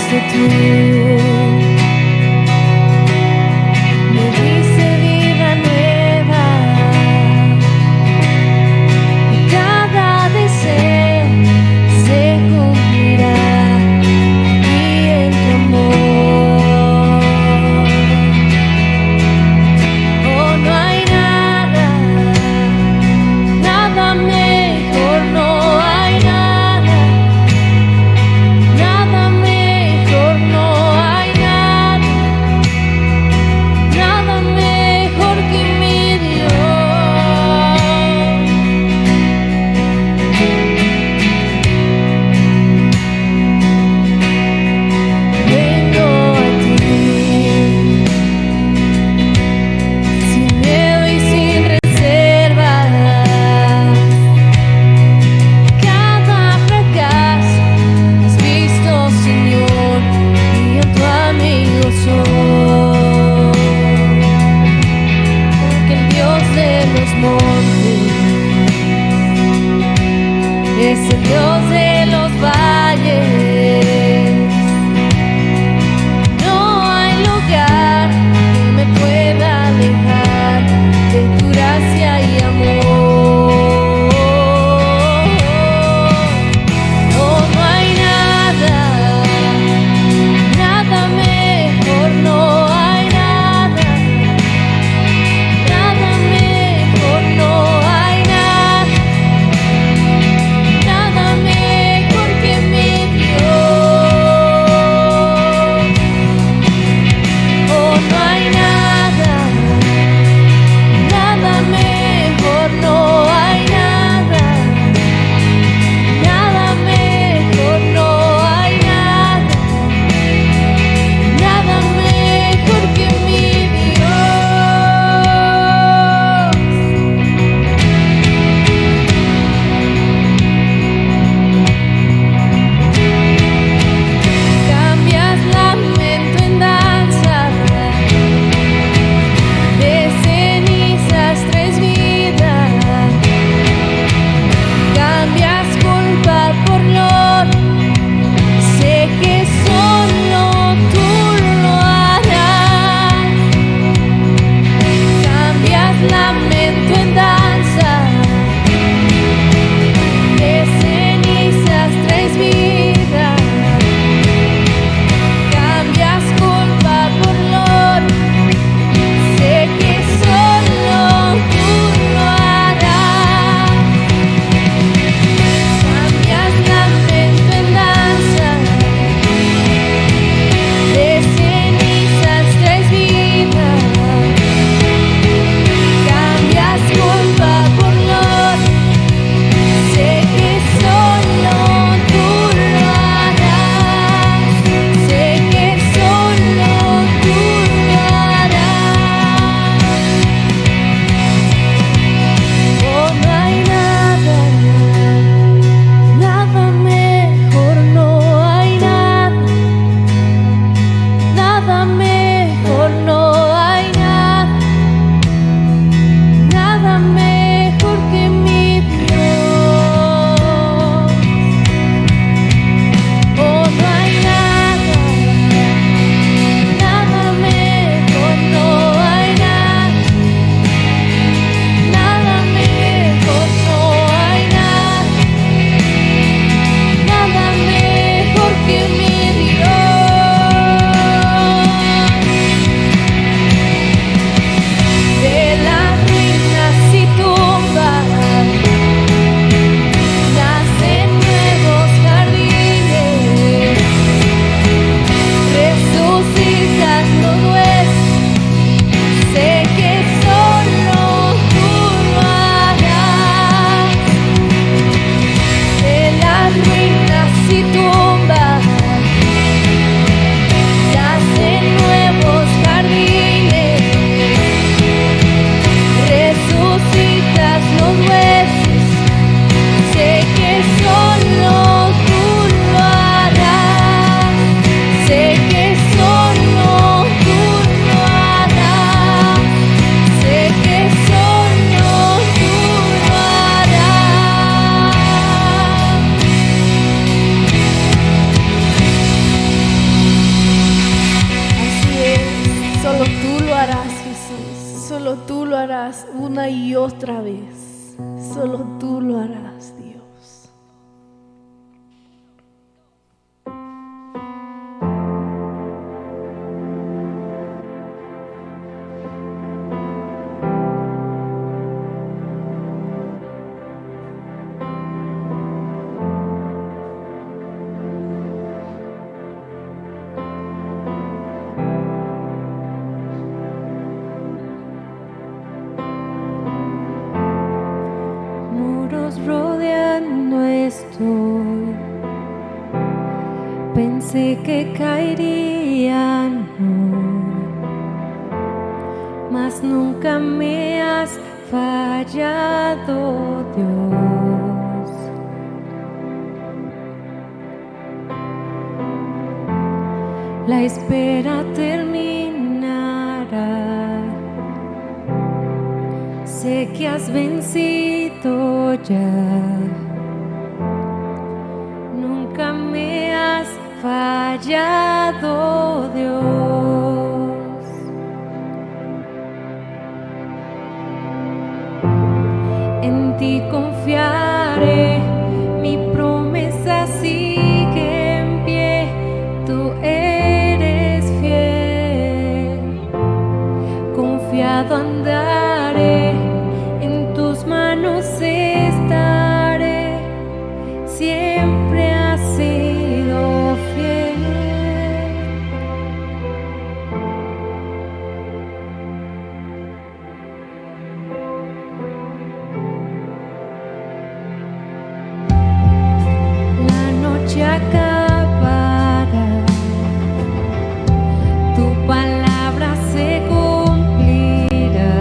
fuiste tú. Me diste vida nueva y cada deseo se cumplirá aquí en tu amor. Oh, no hay nada, nada mejor, no hay nada, nada mejor, no hay. Solo tú lo harás una y otra vez. Solo tú lo harás, Dios. Rodeando estoy, pensé que caerían hoy, mas nunca me has fallado, Dios. La espera terminará, sé que has vencido ya, nunca me has fallado, Dios. En ti confiaré, mi promesa sigue en pie, tú eres fiel, confiado andaré, en tus manos estaré, siempre has sido fiel. La noche acabará, tu palabra se cumplirá.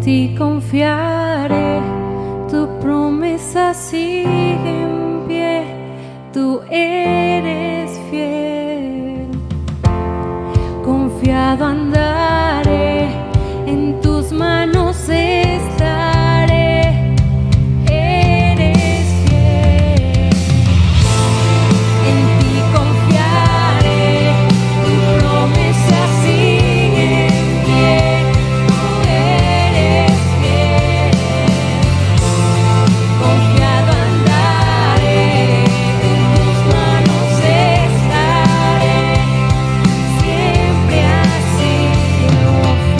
ti confiaré, tu promesa sigue en pie, tú eres fiel. Confiado andaré, en tus manos estaré, eres fiel. En ti confiaré, tu promesa sigue en pie, tú eres fiel. Confiado andaré, en tus manos estaré, siempre has sido fiel.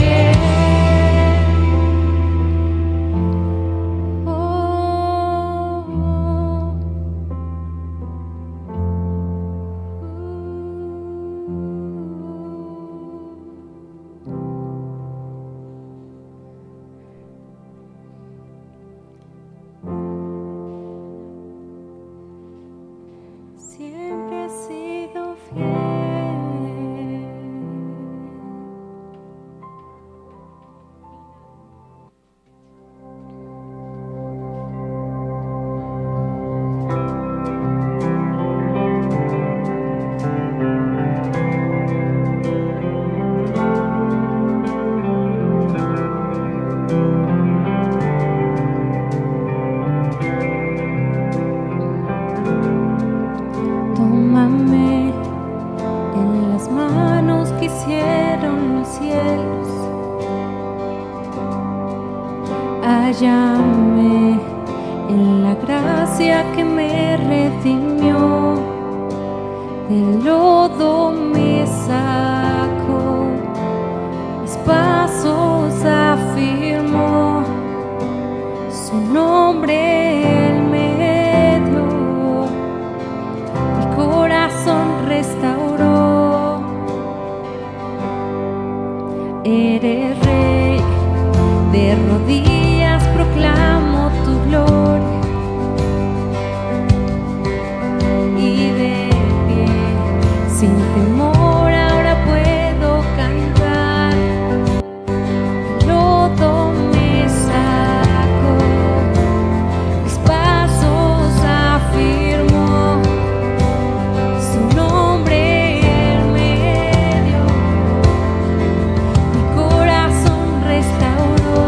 Siempre has sido fiel. Tómame en las manos que hicieron los cielos. Hállame en la gracia que me redimió. Del lodo me sacó, mis pasos afirmó, su nombre él me dio. Mi corazón restauró. Eres rey, de rodillas proclamo tu gloria, y de pie, sin temor, ahora puedo cantar. El lodo me sacó, mis pasos afirmó, su nombre él me dio. Mi corazón restauró.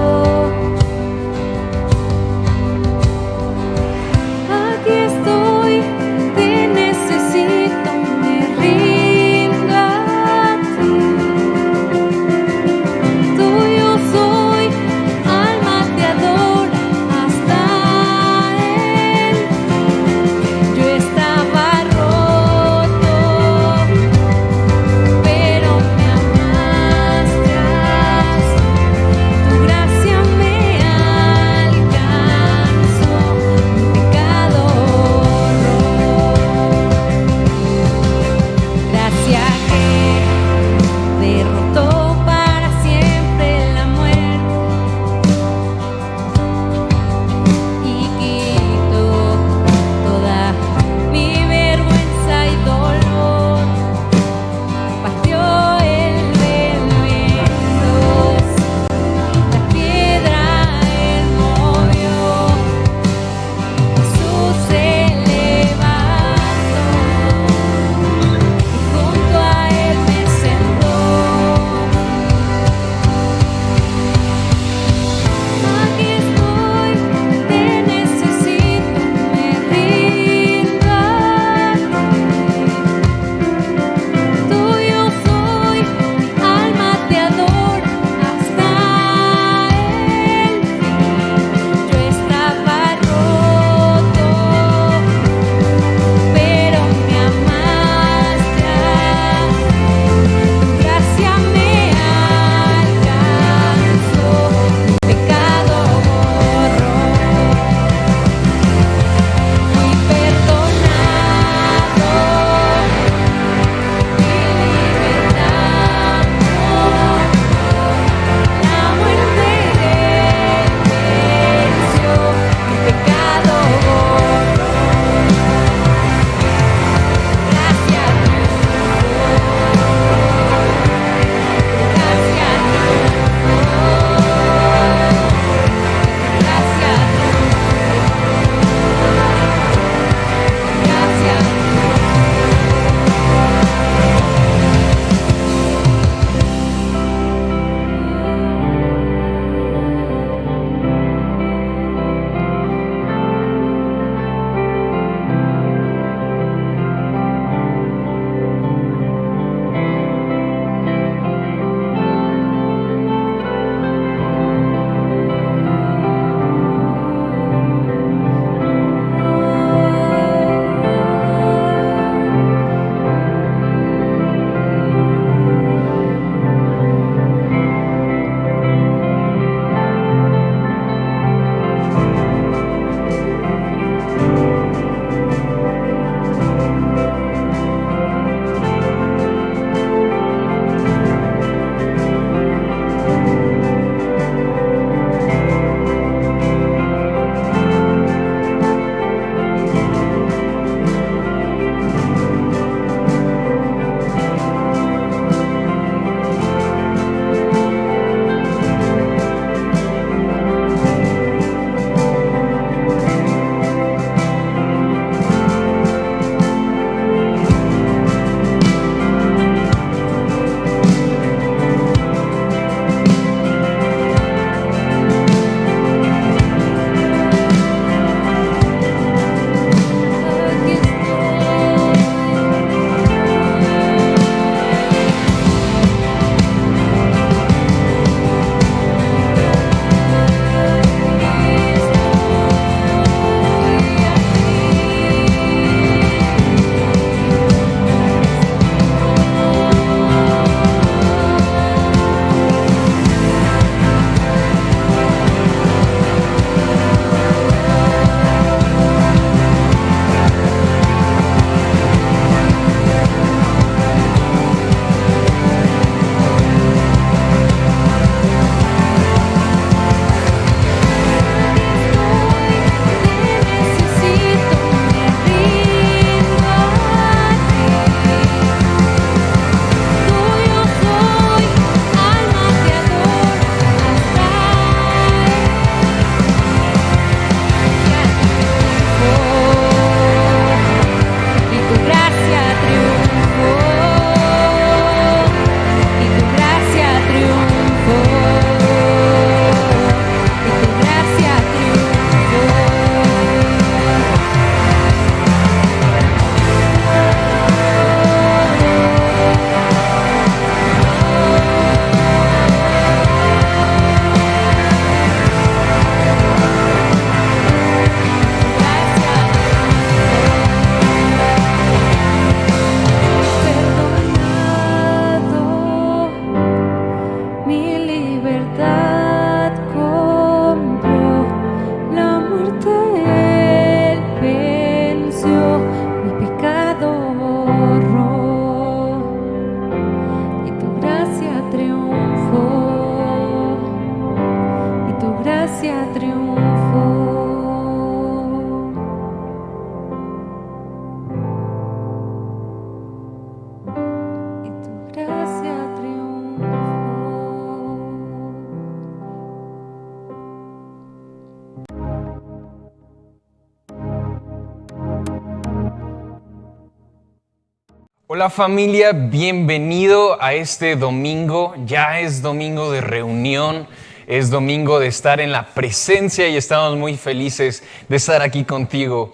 Hola familia, bienvenido a este domingo. Ya es domingo de reunión, es domingo de estar en la presencia y estamos muy felices de estar aquí contigo.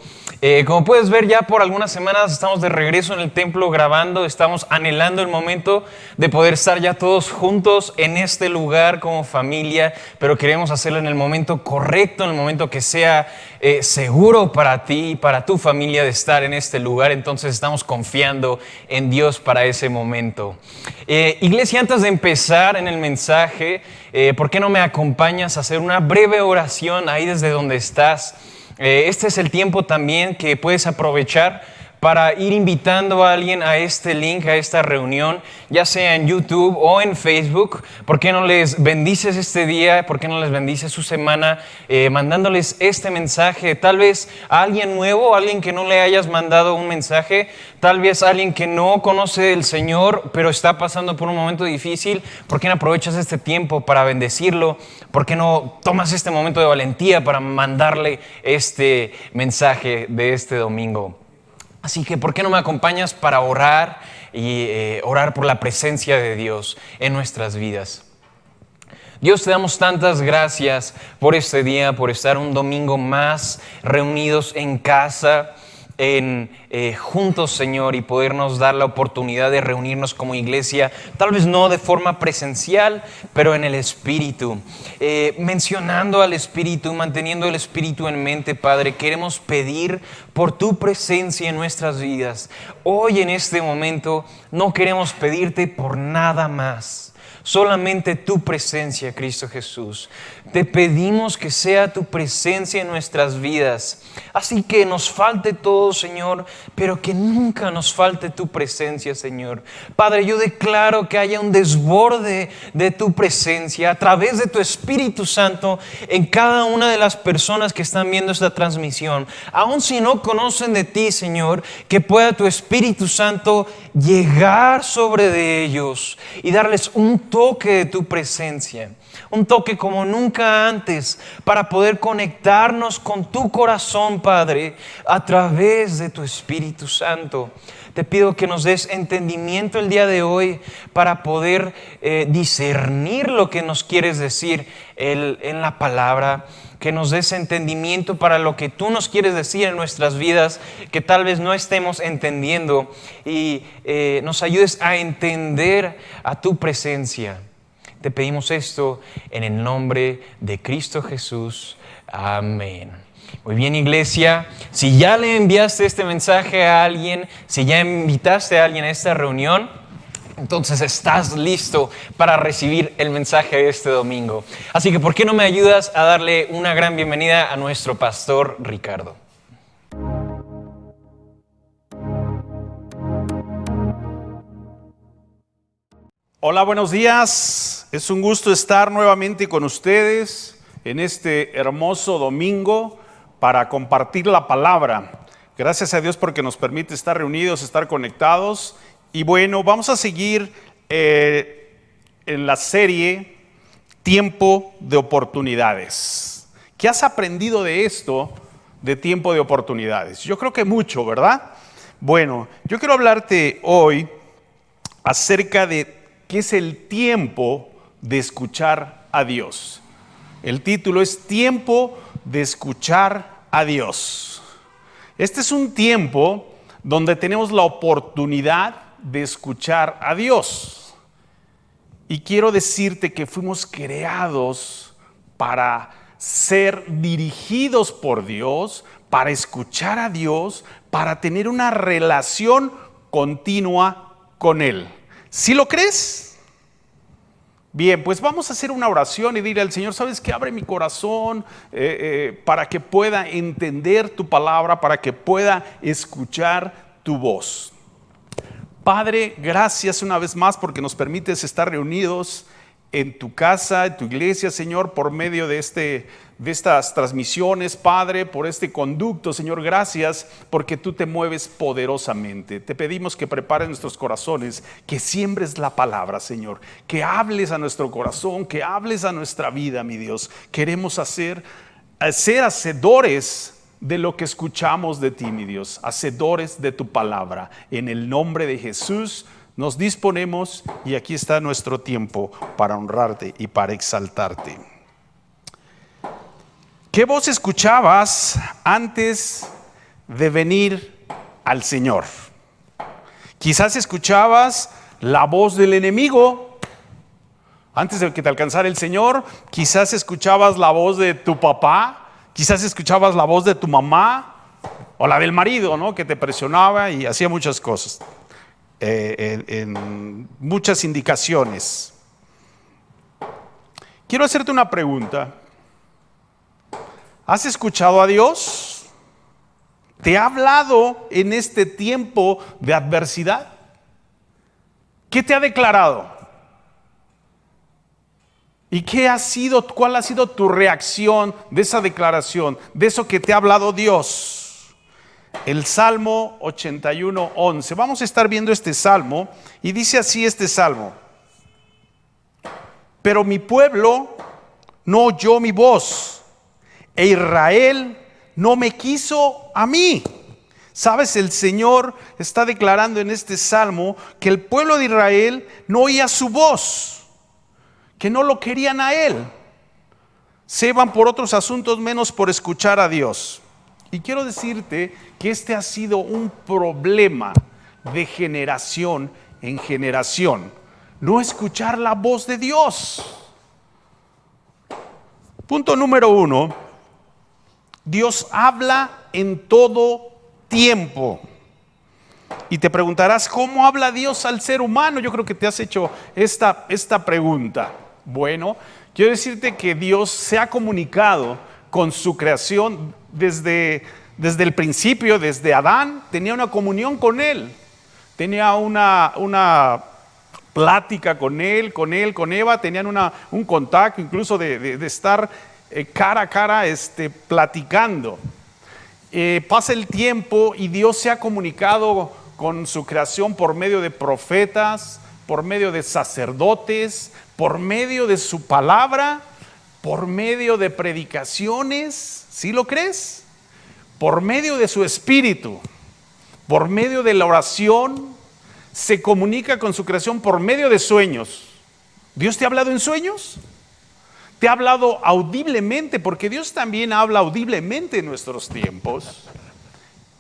Como puedes ver, ya por algunas semanas estamos de regreso en el templo grabando, estamos anhelando el momento de poder estar ya todos juntos en este lugar como familia, pero queremos hacerlo en el momento correcto, en el momento que sea seguro para ti y para tu familia de estar en este lugar. Entonces estamos confiando en Dios para ese momento. Iglesia, antes de empezar en el mensaje, ¿por qué no me acompañas a hacer una breve oración ahí desde donde estás? Este es el tiempo también que puedes aprovechar para ir invitando a alguien a este link, a esta reunión, ya sea en YouTube o en Facebook. ¿Por qué no les bendices este día? ¿Por qué no les bendices su semana mandándoles este mensaje? Tal vez a alguien nuevo, a alguien que no le hayas mandado un mensaje, tal vez a alguien que no conoce el Señor, pero está pasando por un momento difícil. ¿Por qué no aprovechas este tiempo para bendecirlo? ¿Por qué no tomas este momento de valentía para mandarle este mensaje de este domingo? Así que, ¿por qué no me acompañas para orar y orar por la presencia de Dios en nuestras vidas? Dios, te damos tantas gracias por este día, por estar un domingo más reunidos en casa, juntos, Señor, y podernos dar la oportunidad de reunirnos como iglesia, tal vez no de forma presencial, pero en el Espíritu. Mencionando al Espíritu, manteniendo el Espíritu en mente, Padre, queremos pedir por tu presencia en nuestras vidas. Hoy, en este momento, no queremos pedirte por nada más. Solamente tu presencia, Cristo Jesús. Te pedimos que sea tu presencia en nuestras vidas. Así que nos falte todo, Señor, pero que nunca nos falte tu presencia, Señor. Padre, yo declaro que haya un desborde de tu presencia a través de tu Espíritu Santo en cada una de las personas que están viendo esta transmisión. Aun si no conocen de ti, Señor, que pueda tu Espíritu Santo llegar sobre de ellos y darles un toque de tu presencia, un toque como nunca antes, para poder conectarnos con tu corazón, Padre, a través de tu Espíritu Santo. Te pido que nos des entendimiento el día de hoy para poder discernir lo que nos quieres decir en la palabra. Que nos des entendimiento para lo que tú nos quieres decir en nuestras vidas, que tal vez no estemos entendiendo, y nos ayudes a entender a tu presencia. Te pedimos esto en el nombre de Cristo Jesús. Amén. Muy bien, iglesia, si ya le enviaste este mensaje a alguien, si ya invitaste a alguien a esta reunión, entonces estás listo para recibir el mensaje de este domingo. Así que, ¿por qué no me ayudas a darle una gran bienvenida a nuestro pastor Ricardo? Hola, buenos días. Es un gusto estar nuevamente con ustedes en este hermoso domingo para compartir la palabra. Gracias a Dios porque nos permite estar reunidos, estar conectados. Y bueno, vamos a seguir en la serie Tiempo de Oportunidades. ¿Qué has aprendido de esto, de tiempo de oportunidades? Yo creo que mucho, ¿verdad? Bueno, yo quiero hablarte hoy acerca de qué es el tiempo de escuchar a Dios. El título es Tiempo de escuchar a Dios. Este es un tiempo donde tenemos la oportunidad de escuchar a Dios. Y quiero decirte que fuimos creados para ser dirigidos por Dios, para escuchar a Dios, para tener una relación continua con Él. ¿Sí lo crees? Bien, pues vamos a hacer una oración y dirle al Señor, ¿sabes qué? Abre mi corazón para que pueda entender tu palabra, para que pueda escuchar tu voz. Padre, gracias una vez más porque nos permites estar reunidos en tu casa, en tu iglesia, Señor, por medio de estas transmisiones, Padre, por este conducto, Señor. Gracias porque tú te mueves poderosamente. Te pedimos que prepares nuestros corazones, que siembres la palabra, Señor, que hables a nuestro corazón, que hables a nuestra vida, mi Dios. Queremos ser hacedores de lo que escuchamos de ti, mi Dios, hacedores de tu palabra. En el nombre de Jesús nos disponemos y aquí está nuestro tiempo para honrarte y para exaltarte. ¿Qué voz escuchabas antes de venir al Señor? Quizás escuchabas la voz del enemigo antes de que te alcanzara el Señor. Quizás escuchabas la voz de tu papá. Quizás escuchabas la voz de tu mamá o la del marido, ¿no? Que te presionaba y hacía muchas cosas, en muchas indicaciones. Quiero hacerte una pregunta. ¿Has escuchado a Dios? ¿Te ha hablado en este tiempo de adversidad? ¿Qué te ha declarado? ¿Y cuál ha sido tu reacción de esa declaración, de eso que te ha hablado Dios? El Salmo 81:11. Vamos a estar viendo este salmo y dice así este salmo: pero mi pueblo no oyó mi voz, e Israel no me quiso a mí. Sabes, el Señor está declarando en este salmo que el pueblo de Israel no oía su voz, que no lo querían a Él. Se iban por otros asuntos menos por escuchar a Dios. Y quiero decirte que este ha sido un problema de generación en generación. No escuchar la voz de Dios. Punto número 1. Dios habla en todo tiempo. Y te preguntarás, ¿cómo habla Dios al ser humano? Yo creo que te has hecho esta pregunta. Bueno, quiero decirte que Dios se ha comunicado con su creación desde el principio, desde Adán. Tenía una comunión con Él, tenía una plática con Eva, tenían un contacto incluso de estar cara a cara platicando. Pasa el tiempo y Dios se ha comunicado con su creación por medio de profetas, por medio de sacerdotes, por medio de su palabra, por medio de predicaciones. ¿Sí lo crees? Por medio de su espíritu, por medio de la oración. Se comunica con su creación por medio de sueños. ¿Dios te ha hablado en sueños? ¿Te ha hablado audiblemente? Porque Dios también habla audiblemente en nuestros tiempos.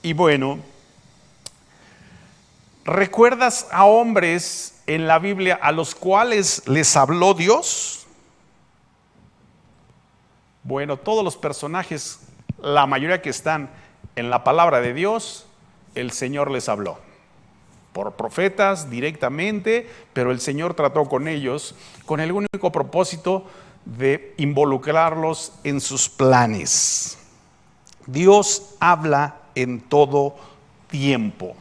Y bueno, ¿recuerdas a hombres en la Biblia a los cuales les habló Dios? Bueno, todos los personajes, la mayoría que están en la palabra de Dios, el Señor les habló. Por profetas directamente, pero el Señor trató con ellos con el único propósito de involucrarlos en sus planes. Dios habla en todo tiempo.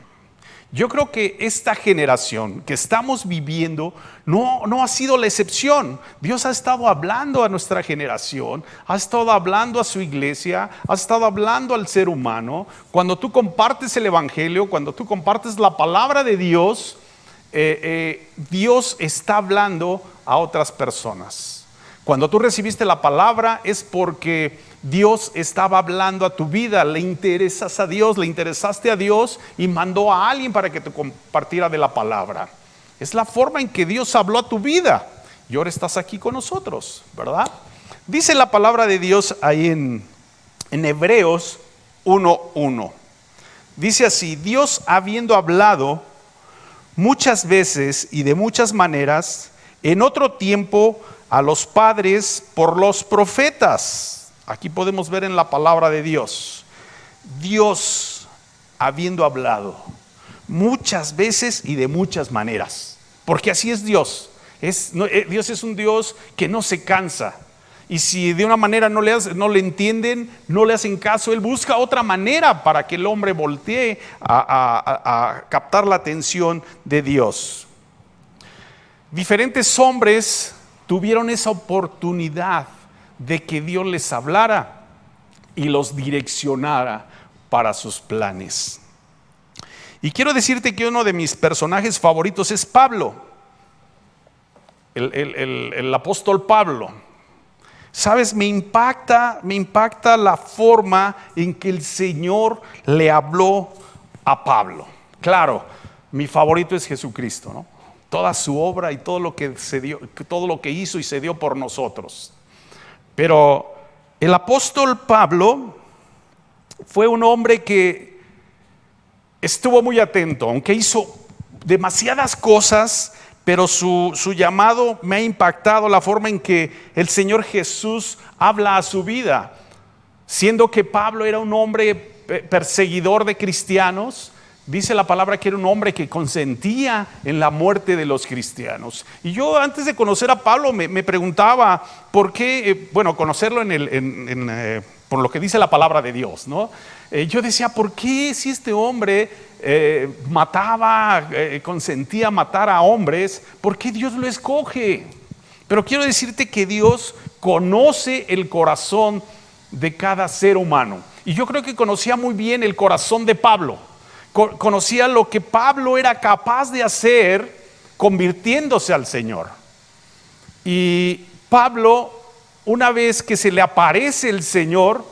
Yo creo que esta generación que estamos viviendo no ha sido la excepción. Dios ha estado hablando a nuestra generación, ha estado hablando a su iglesia, ha estado hablando al ser humano. Cuando tú compartes el evangelio, cuando tú compartes la palabra de Dios, Dios está hablando a otras personas. Cuando tú recibiste la palabra es porque Dios estaba hablando a tu vida, le interesas a Dios, le interesaste a Dios y mandó a alguien para que te compartiera de la palabra. Es la forma en que Dios habló a tu vida y ahora estás aquí con nosotros, ¿verdad? Dice la palabra de Dios ahí en Hebreos 1:1. Dice así: Dios, habiendo hablado muchas veces y de muchas maneras en otro tiempo a los padres por los profetas. Aquí podemos ver en la palabra de Dios, Dios habiendo hablado muchas veces y de muchas maneras, porque así es Dios. Dios es un Dios que no se cansa, y si de una manera no le entienden, no le hacen caso, Él busca otra manera para que el hombre voltee a captar la atención de Dios. Diferentes hombres tuvieron esa oportunidad de que Dios les hablara y los direccionara para sus planes. Y quiero decirte que uno de mis personajes favoritos es Pablo, el apóstol Pablo. Sabes, me impacta la forma en que el Señor le habló a Pablo. Claro, mi favorito es Jesucristo, ¿no? Toda su obra y todo lo que se dio, todo lo que hizo y se dio por nosotros. Pero el apóstol Pablo fue un hombre que estuvo muy atento, aunque hizo demasiadas cosas, pero su llamado me ha impactado, la forma en que el Señor Jesús habla a su vida. Siendo que Pablo era un hombre perseguidor de cristianos, dice la palabra que era un hombre que consentía en la muerte de los cristianos. Y yo, antes de conocer a Pablo, me preguntaba por qué, conocerlo por lo que dice la palabra de Dios, ¿no? Yo decía, ¿por qué si este hombre consentía matar a hombres, por qué Dios lo escoge? Pero quiero decirte que Dios conoce el corazón de cada ser humano. Y yo creo que conocía muy bien el corazón de Pablo. Conocía lo que Pablo era capaz de hacer convirtiéndose al Señor. Y Pablo, una vez que se le aparece el Señor,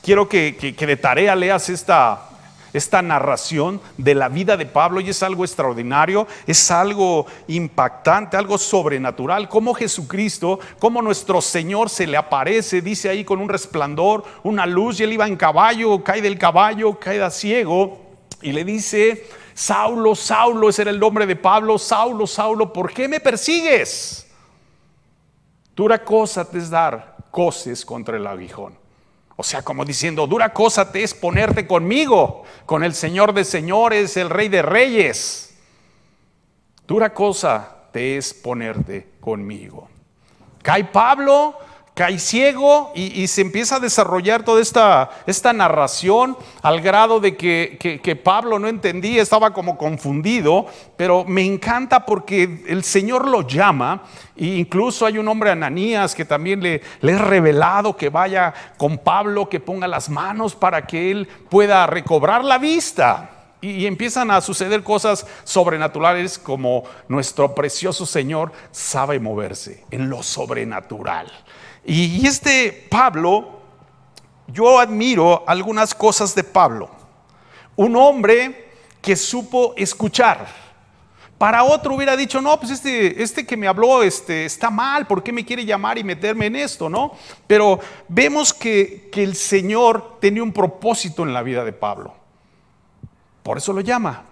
quiero que de tarea leas esta narración de la vida de Pablo, y es algo extraordinario, es algo impactante, algo sobrenatural. Como Jesucristo, como nuestro Señor se le aparece, dice ahí, con un resplandor, una luz, y él iba en caballo, cae del caballo, queda ciego, y le dice: Saulo, Saulo, ese era el nombre de Pablo, Saulo, Saulo, ¿por qué me persigues? Dura cosa te es dar coces contra el aguijón. O sea, como diciendo, dura cosa te es ponerte conmigo, con el Señor de señores, el Rey de reyes. Dura cosa te es ponerte conmigo. Cae Pablo, cae ciego, y se empieza a desarrollar toda esta narración, al grado de que Pablo no entendía, estaba como confundido. Pero me encanta porque el Señor lo llama. E incluso hay un hombre, Ananías, que también le es revelado que vaya con Pablo, que ponga las manos para que él pueda recobrar la vista. Y empiezan a suceder cosas sobrenaturales, como nuestro precioso Señor sabe moverse en lo sobrenatural. Y este Pablo, yo admiro algunas cosas de Pablo. Un hombre que supo escuchar. Para otro hubiera dicho, no, pues este que me habló está mal, ¿por qué me quiere llamar y meterme en esto, no? Pero vemos que el Señor tenía un propósito en la vida de Pablo. Por eso lo llama.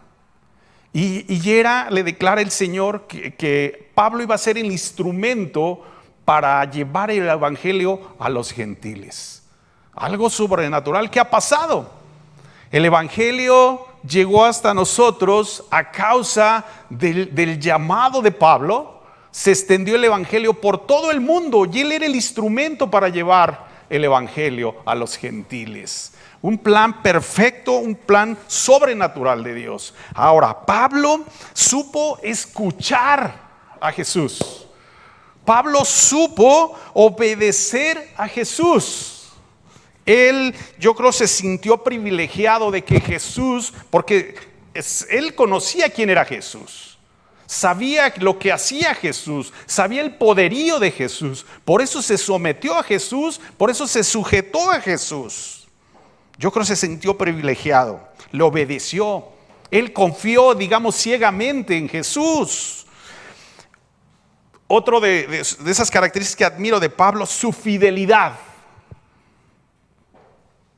Y le declara el Señor que Pablo iba a ser el instrumento para llevar el evangelio a los gentiles. Algo sobrenatural que ha pasado. El evangelio llegó hasta nosotros a causa del llamado de Pablo. Se extendió el evangelio por todo el mundo, y él era el instrumento para llevar el evangelio a los gentiles. Un plan perfecto, un plan sobrenatural de Dios. Ahora, Pablo supo escuchar a Jesús. Pablo supo obedecer a Jesús. Él, yo creo, se sintió privilegiado de que Jesús, porque él conocía quién era Jesús, sabía lo que hacía Jesús, sabía el poderío de Jesús. Por eso se sometió a Jesús, por eso se sujetó a Jesús. Yo creo que se sintió privilegiado, le obedeció. Él confió, digamos, ciegamente en Jesús. Otro de esas características que admiro de Pablo, su fidelidad.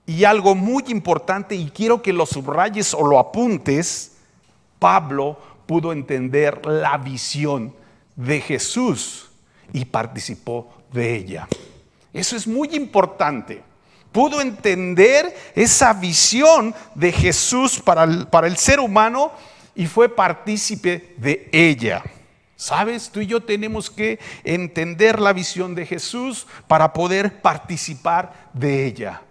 Y algo muy importante, y quiero que lo subrayes o lo apuntes: Pablo pudo entender la visión de Jesús y participó de ella. Eso es muy importante. Pudo entender esa visión de Jesús para el ser humano y fue partícipe de ella. ¿Sabes? Tú y yo tenemos que entender la visión de Jesús para poder participar de ella.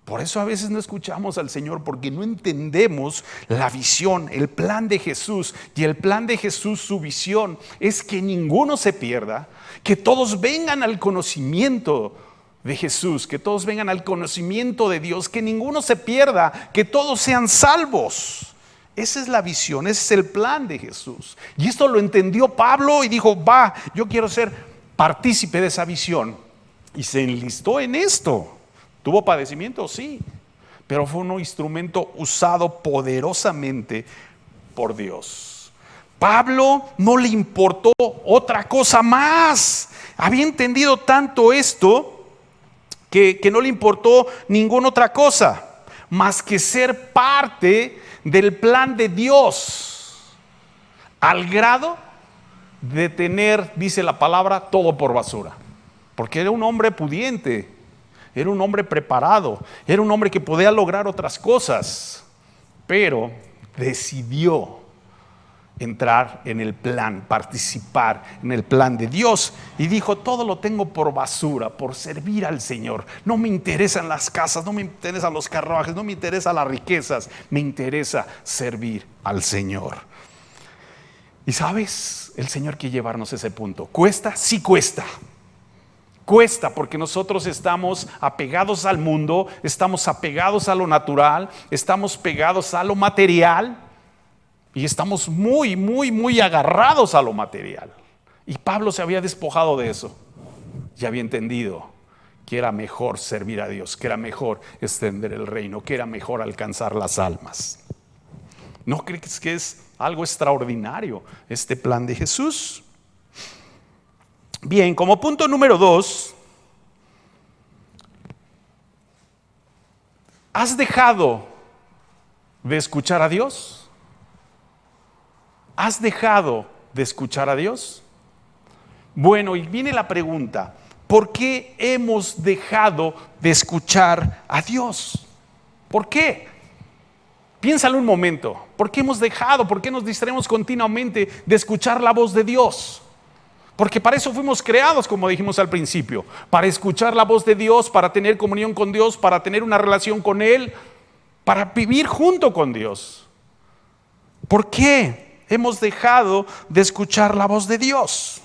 Por eso a veces no escuchamos al Señor, porque no entendemos la visión, el plan de Jesús. Y el plan de Jesús, su visión, es que ninguno se pierda, que todos vengan al conocimiento de Jesús, que todos vengan al conocimiento de Dios, que ninguno se pierda, que todos sean salvos. Esa es la visión, ese es el plan de Jesús. Y esto lo entendió Pablo y dijo: yo quiero ser partícipe de esa visión y se enlistó en esto. ¿Tuvo padecimiento? Sí, pero fue un instrumento usado poderosamente por Dios. Pablo no le importó otra cosa más. Había entendido tanto esto que no le importó ninguna otra cosa más que ser parte del plan de Dios, al grado de tener, dice la palabra, todo por basura. Porque era un hombre pudiente, era un hombre preparado, era un hombre que podía lograr otras cosas, pero decidió entrar en el plan, participar en el plan de Dios, y dijo: todo lo tengo por basura, por servir al Señor. No me interesan las casas, no me interesan los carruajes, no me interesan las riquezas, me interesa servir al Señor. Y sabes, el Señor quiere llevarnos a ese punto. ¿Cuesta? Sí cuesta. Cuesta porque nosotros estamos apegados al mundo, estamos apegados a lo natural, estamos pegados a lo material y estamos muy agarrados a lo material. Y Pablo se había despojado de eso y había entendido que era mejor servir a Dios, que era mejor extender el reino, que era mejor alcanzar las almas. ¿No crees que es algo extraordinario este plan de Jesús? Bien, como punto número 2, ¿has dejado de escuchar a Dios? ¿Has dejado de escuchar a Dios? Bueno, y viene la pregunta: ¿por qué hemos dejado de escuchar a Dios? ¿Por qué? Piénsalo un momento. ¿Por qué hemos dejado, por qué nos distraemos continuamente de escuchar la voz de Dios? Porque para eso fuimos creados, como dijimos al principio, para escuchar la voz de Dios, para tener comunión con Dios, para tener una relación con Él, para vivir junto con Dios. ¿Por qué hemos dejado de escuchar la voz de Dios?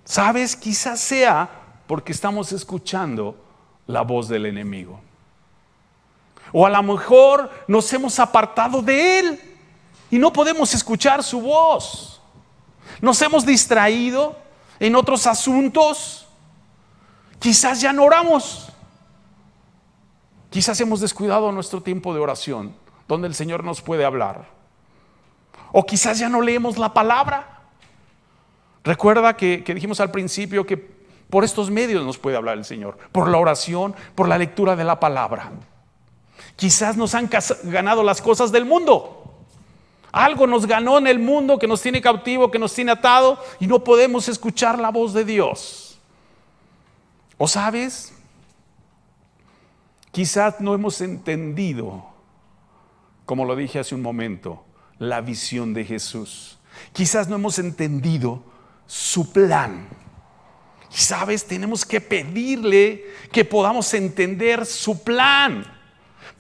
¿Sabes? Quizás sea porque estamos escuchando la voz del enemigo. O a lo mejor nos hemos apartado de Él y no podemos escuchar su voz. Nos hemos distraído en otros asuntos. Quizás ya no oramos. Quizás hemos descuidado nuestro tiempo de oración, donde el Señor nos puede hablar. O quizás ya no leemos la palabra. Recuerda que dijimos al principio que por estos medios nos puede hablar el Señor, por la oración, por la lectura de la palabra. Quizás nos han ganado las cosas del mundo. Algo nos ganó en el mundo que nos tiene cautivo, que nos tiene atado, y no podemos escuchar la voz de Dios. ¿O sabes? Quizás no hemos entendido, como lo dije hace un momento, la visión de Jesús. Quizás no hemos entendido su plan. Y sabes, tenemos que pedirle que podamos entender su plan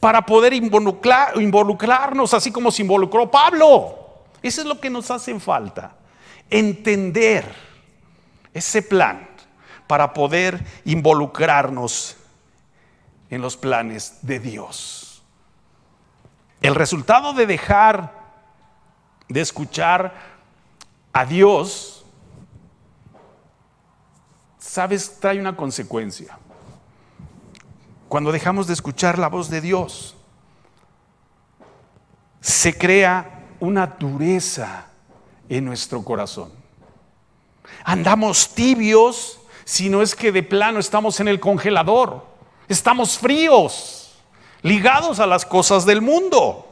para poder involucrarnos así como se involucró Pablo. Eso es lo que nos hace falta, entender ese plan para poder involucrarnos en los planes de Dios. El resultado de dejar de escuchar a Dios, ¿sabes? Trae una consecuencia. Cuando dejamos de escuchar la voz de Dios, se crea una dureza en nuestro corazón. Andamos tibios, si no es que de plano estamos en el congelador. Estamos fríos, ligados a las cosas del mundo.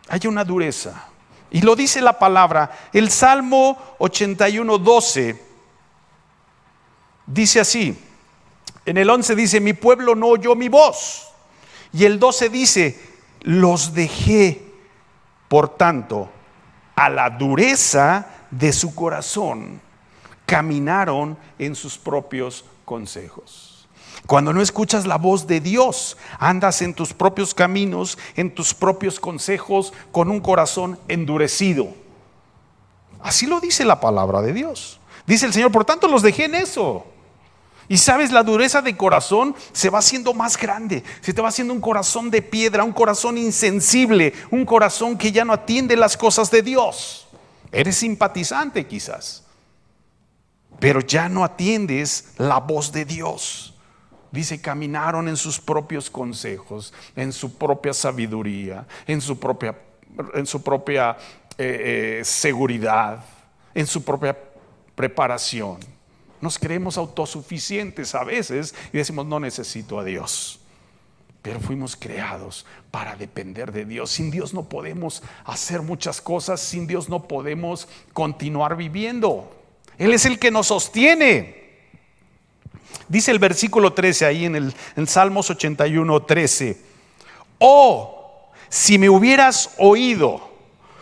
Hay una dureza. Y lo dice la palabra. El Salmo 81:12 dice así. En el 11 dice: mi pueblo no oyó mi voz. Y el 12 dice: los dejé, por tanto, a la dureza de su corazón. Caminaron en sus propios consejos. Cuando no escuchas la voz de Dios, andas en tus propios caminos, en tus propios consejos, con un corazón endurecido. Así lo dice la palabra de Dios. Dice el Señor: por tanto los dejé en eso. Y sabes, la dureza de corazón se va haciendo más grande. Se te va haciendo un corazón de piedra, un corazón insensible, un corazón que ya no atiende las cosas de Dios. Eres simpatizante quizás, pero ya no atiendes la voz de Dios. Dice, caminaron en sus propios consejos, en su propia sabiduría, en su propia seguridad, en su propia preparación. Nos creemos autosuficientes a veces y decimos, no necesito a Dios. Pero fuimos creados para depender de Dios. Sin Dios no podemos hacer muchas cosas, sin Dios no podemos continuar viviendo. Él es el que nos sostiene. Dice el versículo 13 ahí en Salmos 81, 13. Oh, si me hubieras oído,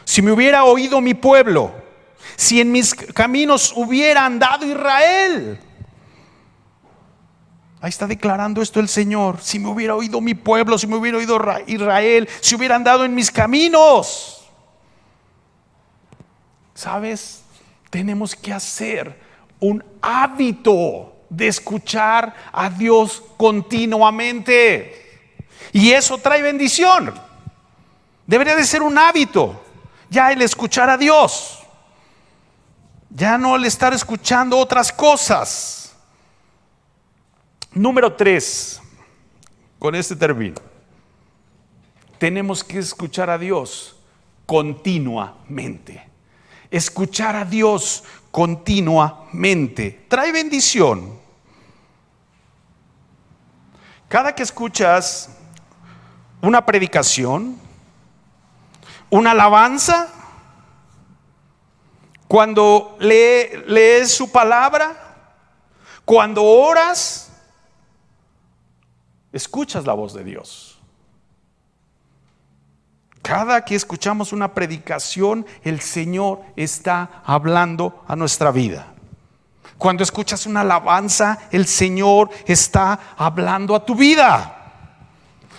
si me hubiera oído mi pueblo, si en mis caminos hubiera andado Israel. Ahí está declarando esto el Señor. Si me hubiera oído mi pueblo, si me hubiera oído Israel, si hubiera andado en mis caminos. ¿Sabes? Tenemos que hacer un hábito de escuchar a Dios continuamente. Y eso trae bendición. Debería de ser un hábito. Ya el escuchar a Dios. Ya no el estar escuchando otras cosas. Número 3, con este termino. Tenemos que escuchar a Dios continuamente. Escuchar a Dios continuamente trae bendición. Cada que escuchas una predicación, una alabanza, cuando lees su palabra, cuando oras, escuchas la voz de Dios. Cada que escuchamos una predicación, el Señor está hablando a nuestra vida. Cuando escuchas una alabanza, el Señor está hablando a tu vida.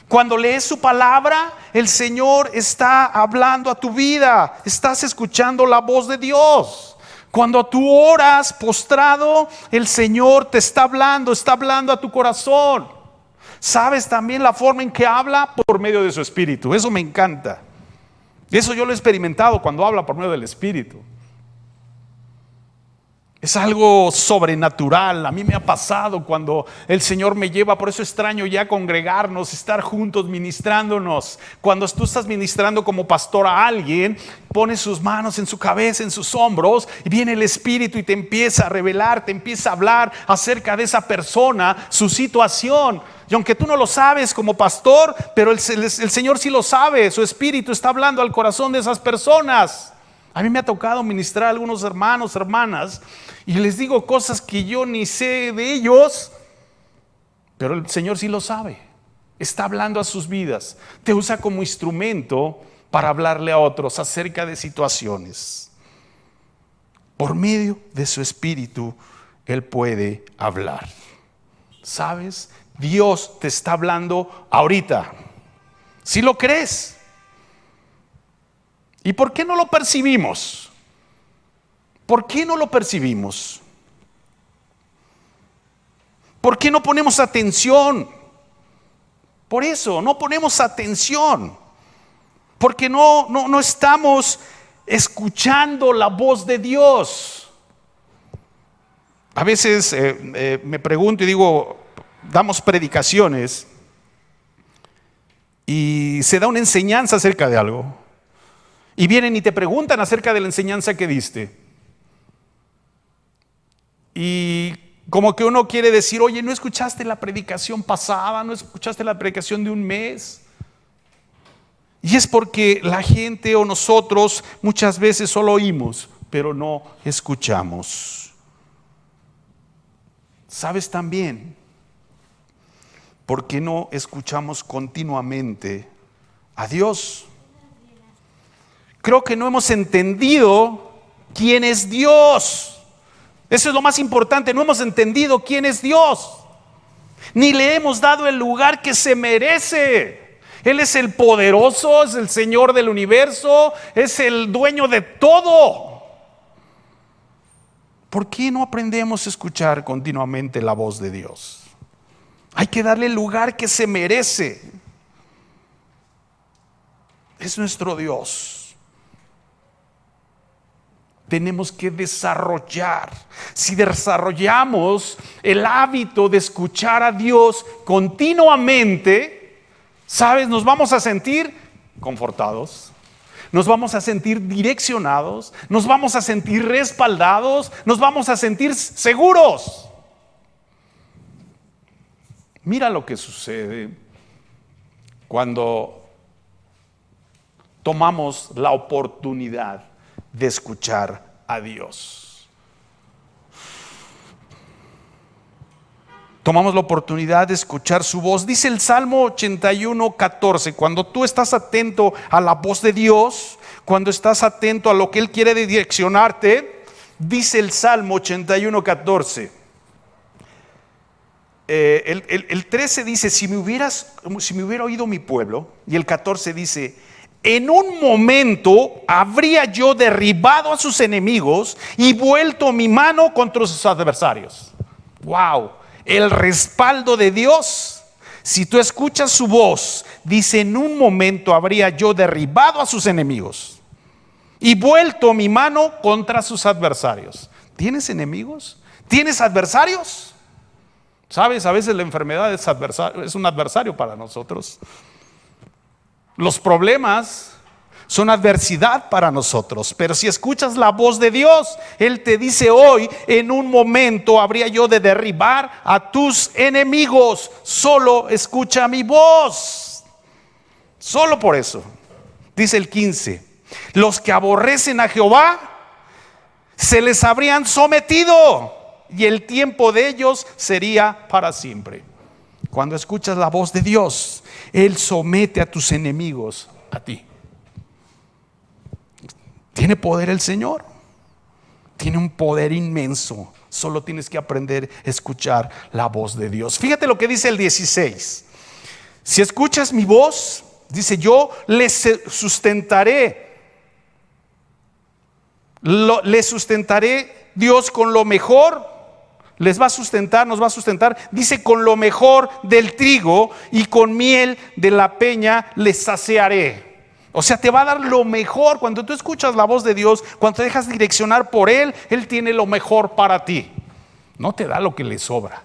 Cuando lees su palabra, el Señor está hablando a tu vida. Estás escuchando la voz de Dios. Cuando tú oras postrado, el Señor te está hablando a tu corazón. ¿Sabes también la forma en que habla? Por medio de su Espíritu. Eso me encanta. Eso yo lo he experimentado cuando habla por medio del Espíritu. Es algo sobrenatural. A mí me ha pasado cuando el Señor me lleva. Por eso extraño ya congregarnos, estar juntos ministrándonos. Cuando tú estás ministrando como pastor a alguien, pones sus manos en su cabeza, en sus hombros, y viene el Espíritu y te empieza a revelar, te empieza a hablar acerca de esa persona, su situación. Y aunque tú no lo sabes como pastor, pero el Señor sí lo sabe. Su Espíritu está hablando al corazón de esas personas. A mí me ha tocado ministrar a algunos hermanos, hermanas, y les digo cosas que yo ni sé de ellos, pero el Señor sí lo sabe. Está hablando a sus vidas. Te usa como instrumento para hablarle a otros acerca de situaciones. Por medio de su Espíritu, Él puede hablar. ¿Sabes? Dios te está hablando ahorita. ¿Sí lo crees? ¿Y por qué no lo percibimos? ¿Por qué no lo percibimos? ¿Por qué no ponemos atención? Por eso, no ponemos atención. Porque no estamos escuchando la voz de Dios. A veces me pregunto y digo, damos predicaciones y se da una enseñanza acerca de algo. Y vienen y te preguntan acerca de la enseñanza que diste. Y como que uno quiere decir, oye, ¿no escuchaste la predicación pasada? ¿No escuchaste la predicación de un mes? Y es porque la gente o nosotros muchas veces solo oímos, pero no escuchamos. ¿Sabes también por qué no escuchamos continuamente a Dios? Creo que no hemos entendido quién es Dios. Eso es lo más importante. No hemos entendido quién es Dios, ni le hemos dado el lugar que se merece. Él es el poderoso, es el Señor del universo, es el dueño de todo. ¿Por qué no aprendemos a escuchar continuamente la voz de Dios? Hay que darle el lugar que se merece. Es nuestro Dios. tenemos que desarrollar. Si desarrollamos el hábito de escuchar a Dios continuamente, ¿sabes? Nos vamos a sentir confortados, nos vamos a sentir direccionados, nos vamos a sentir respaldados, nos vamos a sentir seguros. Mira lo que sucede cuando tomamos la oportunidad de escuchar a Dios. Tomamos la oportunidad de escuchar su voz. Dice el Salmo 81:14, cuando tú estás atento a la voz de Dios, cuando estás atento a lo que Él quiere direccionarte, dice el Salmo 81:14. El 13 dice, si me hubiera oído mi pueblo, y el 14 dice, en un momento habría yo derribado a sus enemigos y vuelto mi mano contra sus adversarios. Wow, el respaldo de Dios. Si tú escuchas su voz, dice, en un momento habría yo derribado a sus enemigos y vuelto mi mano contra sus adversarios. ¿Tienes enemigos? ¿Tienes adversarios? Sabes, a veces la enfermedad es un adversario para nosotros. Los problemas son adversidad para nosotros, pero si escuchas la voz de Dios, Él te dice hoy, en un momento habría yo de derribar a tus enemigos. Solo escucha mi voz. Solo por eso. Dice el 15, los que aborrecen a Jehová se les habrían sometido y el tiempo de ellos sería para siempre. Cuando escuchas la voz de Dios, Él somete a tus enemigos a ti. ¿Tiene poder el Señor? Tiene un poder inmenso. Solo tienes que aprender a escuchar la voz de Dios. Fíjate lo que dice el 16. Si escuchas mi voz, dice, yo les sustentaré. Les sustentaré Dios con lo mejor. Les va a sustentar, nos va a sustentar. Dice, con lo mejor del trigo y con miel de la peña les saciaré. O sea, te va a dar lo mejor. Cuando tú escuchas la voz de Dios, cuando te dejas direccionar por Él, Él tiene lo mejor para ti. No te da lo que le sobra,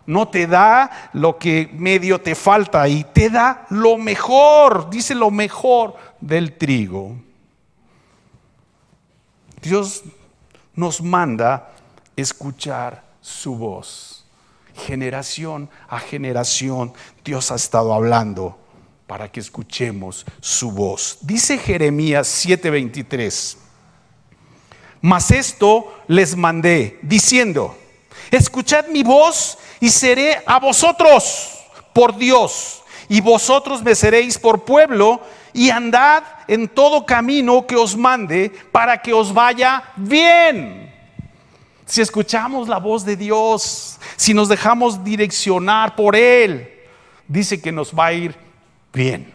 no te da lo que medio te falta, y te da lo mejor. Dice, lo mejor del trigo. Dios nos manda escuchar su voz. Generación a generación Dios ha estado hablando para que escuchemos su voz. Dice Jeremías 7:23, mas esto les mandé diciendo, escuchad mi voz y seré a vosotros por Dios, y vosotros me seréis por pueblo, y andad en todo camino que os mande para que os vaya bien. Si escuchamos la voz de Dios, si nos dejamos direccionar por Él, dice que nos va a ir bien.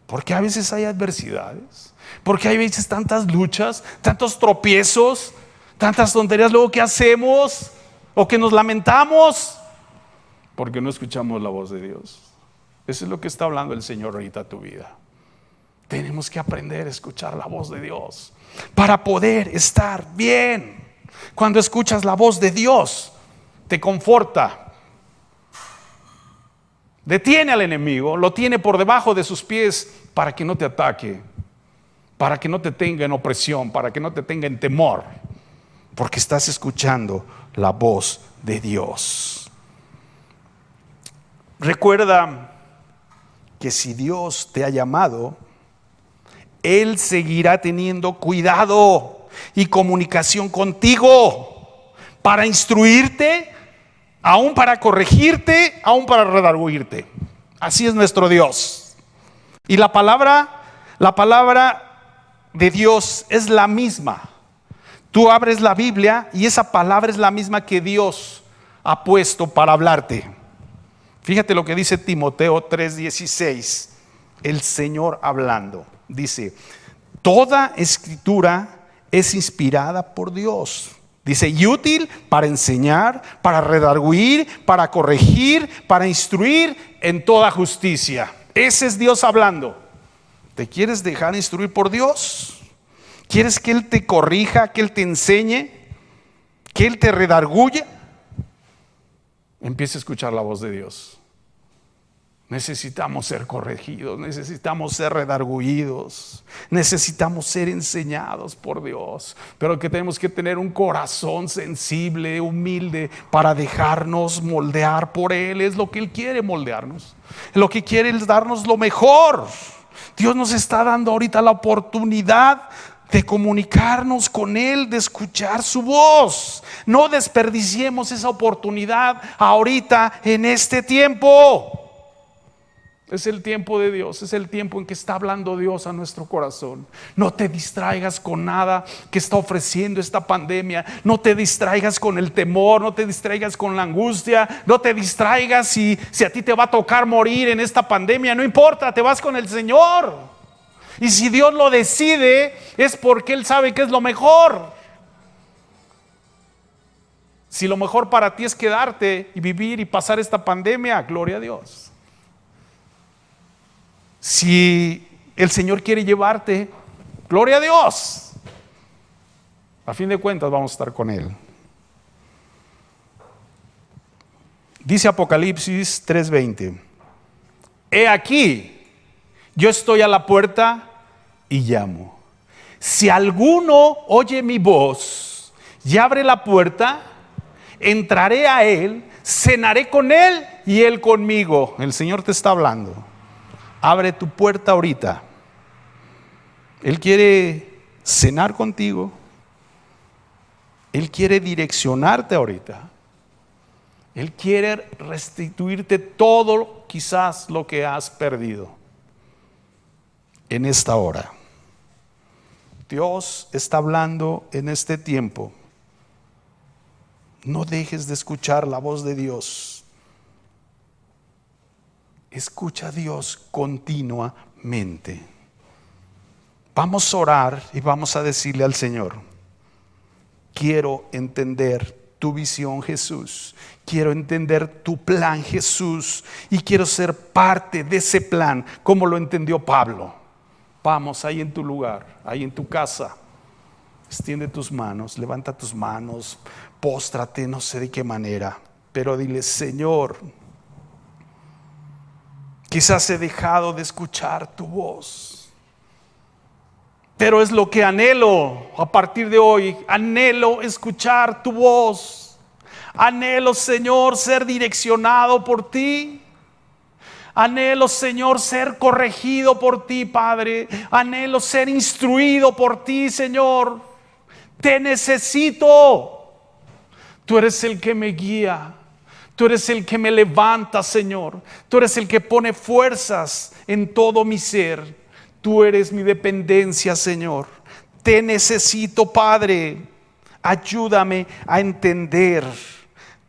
Porque a veces hay adversidades, porque hay veces tantas luchas, tantos tropiezos, tantas tonterías luego que hacemos o que nos lamentamos porque no escuchamos la voz de Dios. Eso es lo que está hablando el Señor ahorita a tu vida. Tenemos que aprender a escuchar la voz de Dios para poder estar bien. Cuando escuchas la voz de Dios, te conforta. Detiene al enemigo, lo tiene por debajo de sus pies para que no te ataque, para que no te tenga en opresión, para que no te tenga en temor, porque estás escuchando la voz de Dios. Recuerda que si Dios te ha llamado, Él seguirá teniendo cuidado y comunicación contigo para instruirte, aún para corregirte, aún para redarguirte. Así es nuestro Dios. Y la palabra de Dios es la misma. Tú abres la Biblia y esa palabra es la misma que Dios ha puesto para hablarte. Fíjate lo que dice Timoteo 3:16. El Señor hablando. Dice, toda escritura es inspirada por Dios. Dice, y útil para enseñar, para redarguir, para corregir, para instruir en toda justicia. Ese es Dios hablando. ¿Te quieres dejar instruir por Dios? ¿Quieres que Él te corrija, que Él te enseñe, que Él te redarguya? Empieza a escuchar la voz de Dios. Necesitamos ser corregidos, necesitamos ser redarguidos, necesitamos ser enseñados por Dios, pero que tenemos que tener un corazón sensible, humilde, para dejarnos moldear por Él. Es lo que Él quiere, moldearnos. Lo que quiere es darnos lo mejor. Dios nos está dando ahorita la oportunidad de comunicarnos con Él, de escuchar su voz. No desperdiciemos esa oportunidad ahorita en este tiempo. Es el tiempo de Dios, es el tiempo en que está hablando Dios a nuestro corazón. No te distraigas con nada que está ofreciendo esta pandemia. No te distraigas con el temor, no te distraigas con la angustia. No te distraigas si a ti te va a tocar morir en esta pandemia. No importa, te vas con el Señor. Y si Dios lo decide, es porque Él sabe que es lo mejor. Si lo mejor para ti es quedarte y vivir y pasar esta pandemia, gloria a Dios. Si el Señor quiere llevarte, gloria a Dios. A fin de cuentas vamos a estar con Él. Dice Apocalipsis 3:20: He aquí, yo estoy a la puerta y llamo. Si alguno oye mi voz y abre la puerta, entraré a Él, cenaré con Él y Él conmigo. El Señor te está hablando. Abre tu puerta ahorita. Él quiere cenar contigo. Él quiere direccionarte ahorita. Él quiere restituirte todo, quizás lo que has perdido en esta hora. Dios está hablando en este tiempo. No dejes de escuchar la voz de Dios. Escucha a Dios continuamente. Vamos a orar y vamos a decirle al Señor: quiero entender tu visión, Jesús. Quiero entender tu plan, Jesús. Y quiero ser parte de ese plan como lo entendió Pablo. Vamos, ahí en tu lugar, ahí en tu casa, extiende tus manos, levanta tus manos, póstrate, no sé de qué manera, pero dile: Señor, quizás he dejado de escuchar tu voz, pero es lo que anhelo a partir de hoy. Anhelo escuchar tu voz. Anhelo, Señor, ser direccionado por ti. Anhelo, Señor, ser corregido por ti, Padre. Anhelo ser instruido por ti, Señor. Te necesito. Tú eres el que me guía. Tú eres el que me levanta, Señor. Tú eres el que pone fuerzas en todo mi ser. Tú eres mi dependencia, Señor. Te necesito, Padre. Ayúdame a entender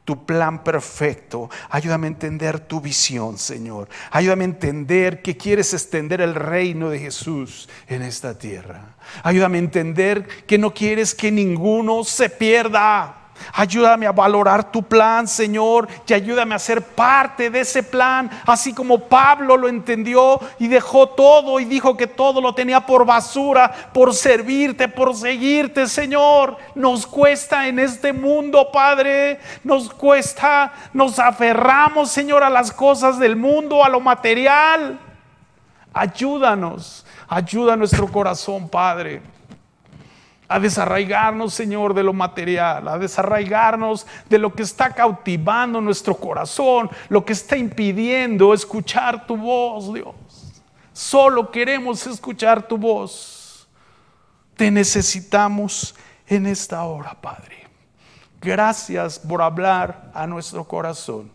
tu plan perfecto. Ayúdame a entender tu visión, Señor. Ayúdame a entender que quieres extender el reino de Jesús en esta tierra. Ayúdame a entender que no quieres que ninguno se pierda. Ayúdame a valorar tu plan, Señor, y ayúdame a ser parte de ese plan, así como Pablo lo entendió y dejó todo y dijo que todo lo tenía por basura, por servirte, por seguirte, Señor. Nos cuesta en este mundo, Padre, nos cuesta, nos aferramos, Señor, a las cosas del mundo, a lo material. Ayúdanos, ayuda a nuestro corazón, Padre, a desarraigarnos, Señor, de lo material, a desarraigarnos de lo que está cautivando nuestro corazón, lo que está impidiendo escuchar tu voz, Dios. Solo queremos escuchar tu voz. Te necesitamos en esta hora, Padre. Gracias por hablar a nuestro corazón.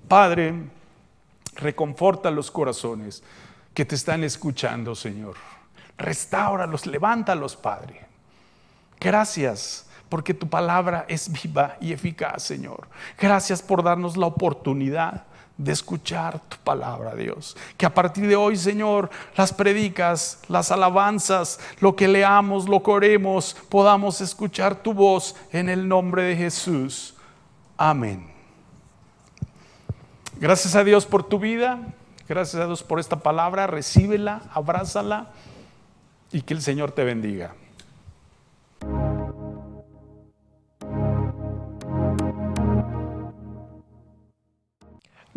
Padre, reconforta los corazones que te están escuchando, Señor. Restáuralos, levántalos, Padre. Gracias porque tu palabra es viva y eficaz, Señor. Gracias por darnos la oportunidad de escuchar tu palabra, Dios. Que a partir de hoy, Señor, las predicas, las alabanzas, lo que leamos, lo que oremos, podamos escuchar tu voz en el nombre de Jesús. Amén. Gracias a Dios por tu vida. Gracias a Dios por esta palabra. Recíbela, abrázala y que el Señor te bendiga.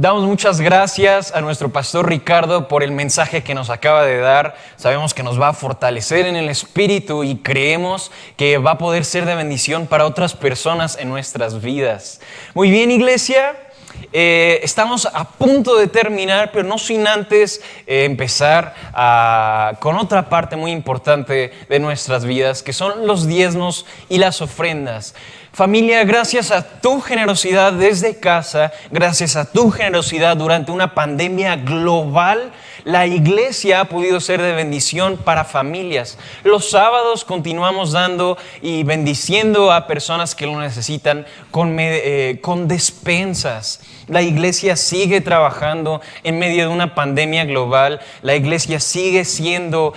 Damos muchas gracias a nuestro pastor Ricardo por el mensaje que nos acaba de dar. Sabemos que nos va a fortalecer en el espíritu y creemos que va a poder ser de bendición para otras personas en nuestras vidas. Muy bien, iglesia. Estamos a punto de terminar, pero no sin antes empezar con otra parte muy importante de nuestras vidas, que son los diezmos y las ofrendas. Familia, gracias a tu generosidad desde casa, gracias a tu generosidad durante una pandemia global, la iglesia ha podido ser de bendición para familias. Los sábados continuamos dando y bendiciendo a personas que lo necesitan con despensas. La iglesia sigue trabajando en medio de una pandemia global. La iglesia sigue siendo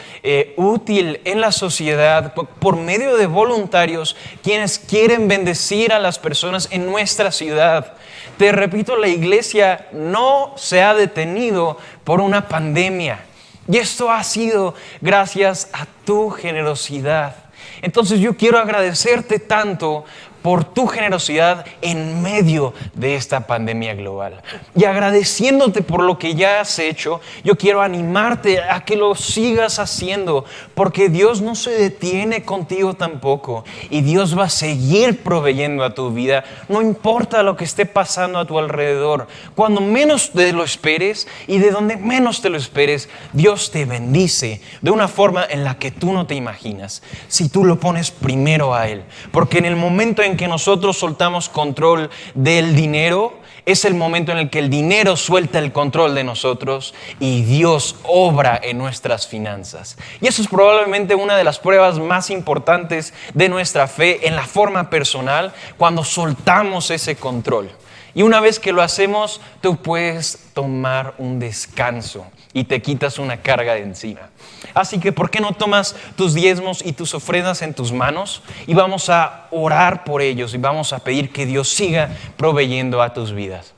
útil en la sociedad por medio de voluntarios quienes quieren bendecir a las personas en nuestra ciudad. Te repito, la iglesia no se ha detenido por una pandemia. Y esto ha sido gracias a tu generosidad. Entonces yo quiero agradecerte tanto por tu generosidad en medio de esta pandemia global. Y agradeciéndote por lo que ya has hecho, yo quiero animarte a que lo sigas haciendo, porque Dios no se detiene contigo tampoco. Y Dios va a seguir proveyendo a tu vida, no importa lo que esté pasando a tu alrededor. Cuando menos te lo esperes y de donde menos te lo esperes, Dios te bendice de una forma en la que tú no te imaginas, si tú lo pones primero a Él. Porque en el momento en que nosotros soltamos control del dinero, es el momento en el que el dinero suelta el control de nosotros y Dios obra en nuestras finanzas. Y eso es probablemente una de las pruebas más importantes de nuestra fe en la forma personal, cuando soltamos ese control. Y una vez que lo hacemos, tú puedes tomar un descanso y te quitas una carga de encima. Así que, ¿por qué no tomas tus diezmos y tus ofrendas en tus manos? Y vamos a orar por ellos y vamos a pedir que Dios siga proveyendo a tus vidas.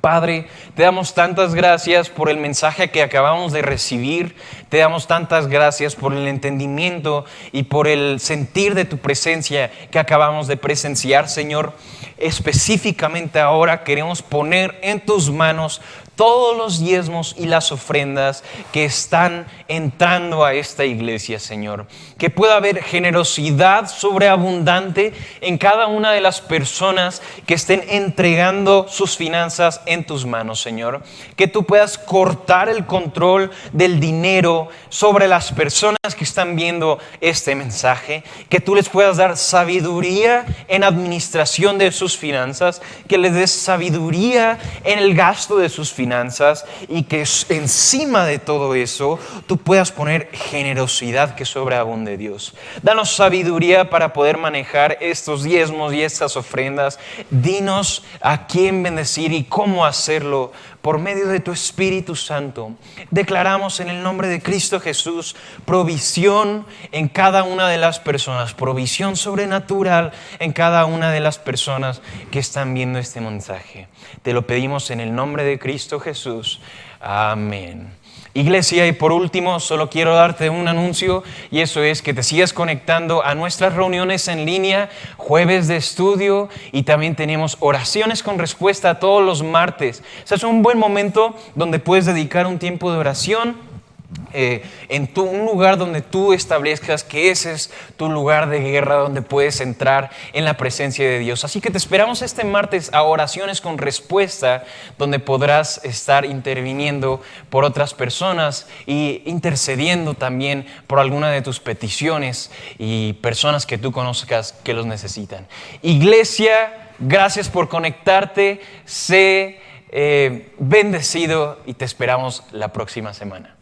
Padre, te damos tantas gracias por el mensaje que acabamos de recibir. Te damos tantas gracias por el entendimiento y por el sentir de tu presencia que acabamos de presenciar, Señor. Específicamente ahora queremos poner en tus manos todos los diezmos y las ofrendas que están entrando a esta iglesia, Señor. Que pueda haber generosidad sobreabundante en cada una de las personas que estén entregando sus finanzas en tus manos, Señor. Que tú puedas cortar el control del dinero sobre las personas que están viendo este mensaje. Que tú les puedas dar sabiduría en administración de sus finanzas. Que les des sabiduría en el gasto de sus finanzas. Y que encima de todo eso tú puedas poner generosidad que sobreabunde, Dios. Danos sabiduría para poder manejar estos diezmos y estas ofrendas. Dinos a quién bendecir y cómo hacerlo por medio de tu Espíritu Santo. Declaramos en el nombre de Cristo Jesús provisión en cada una de las personas, provisión sobrenatural en cada una de las personas que están viendo este mensaje. Te lo pedimos en el nombre de Cristo Jesús. Amén. Iglesia, y por último, solo quiero darte un anuncio, y eso es que te sigas conectando a nuestras reuniones en línea, jueves de estudio, y también tenemos oraciones con respuesta todos los martes. O sea, es un buen momento donde puedes dedicar un tiempo de oración en un lugar donde tú establezcas que ese es tu lugar de guerra, donde puedes entrar en la presencia de Dios. Así que te esperamos este martes a oraciones con respuesta, donde podrás estar interviniendo por otras personas y intercediendo también por alguna de tus peticiones y personas que tú conozcas que los necesitan. Iglesia, gracias por conectarte. Sé bendecido y te esperamos la próxima semana.